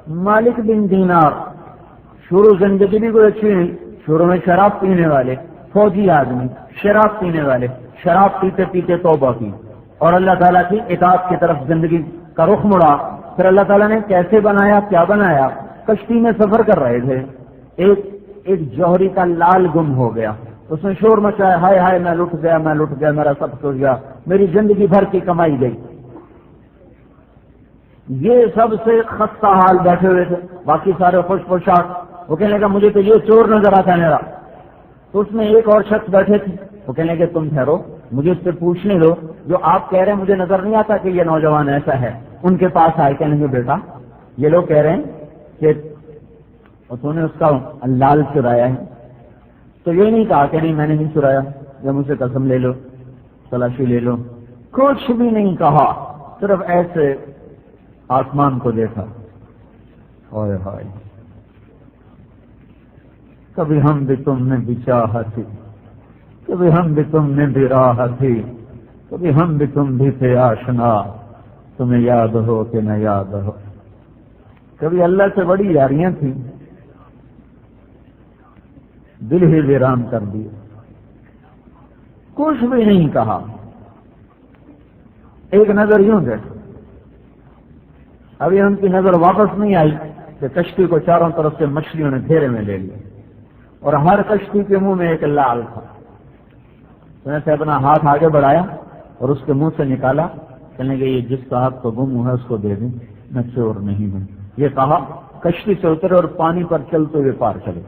مالک بن دینار شروع زندگی بھی کوئی اچھی نہیں، شروع میں شراب پینے والے فوجی آدمی، شراب پینے والے، شراب پیتے پیتے توبہ کی اور اللہ تعالیٰ کی اطاعت کی طرف زندگی کا رخ مڑا. پھر اللہ تعالیٰ نے کیسے بنایا، کیا بنایا؟ کشتی میں سفر کر رہے تھے، ایک جوہری کا لال گم ہو گیا، اس نے شور مچایا، ہائے ہائے میں لٹ گیا، میرا سب کچھ گیا، میری زندگی بھر کی کمائی گئی. یہ سب سے خستہ حال بیٹھے ہوئے تھے، باقی سارے خوش پوشاک. وہ کہنے لگا مجھے تو یہ چور نظر آتا ہے میرا. تو اس میں ایک اور شخص بیٹھے تھے، وہ کہنے لگے تم ٹھہرو، مجھے اس سے پوچھنے دو، جو آپ کہہ رہے ہیں مجھے نظر نہیں آتا کہ یہ نوجوان ایسا ہے. ان کے پاس آئے، کہنے لگے بیٹا یہ لوگ کہہ رہے ہیں کہ تو نے اس کا لال چرایا ہے. تو یہ نہیں کہا کہ نہیں میں نے نہیں چرایا، یا مجھ سے قسم لے لو، تلاشی لے لو، کچھ بھی نہیں کہا، صرف ایسے آسمان کو دیکھا. ہائے ہائے کبھی ہم بھی تم نے بھی چاہا تھی، کبھی ہم بھی تم نے بھی راہ تھی، کبھی ہم بھی تم بھی تھے آشنا، تمہیں یاد ہو کہ نہ یاد ہو. کبھی اللہ سے بڑی یاریاں تھیں، دل ہی ویران کر دیا، کچھ بھی نہیں کہا. ایک نظر یوں دیکھ، ابھی ان کی نظر واپس نہیں آئی کہ کشتی کو چاروں طرف سے مچھلیوں نے گھیرے میں لے لیا اور ہر کشتی کے منہ میں ایک لال تھا. انہوں نے اپنا ہاتھ آگے بڑھایا اور اس کے منہ سے نکالا، کہنے کہ یہ جس کا ہاتھ کو گم ہوا ہے اس کو دے دیں، میں چور نہیں ہوں. یہ کہا کشتی سے اترے اور پانی پر چلتے ہوئے پار چلے.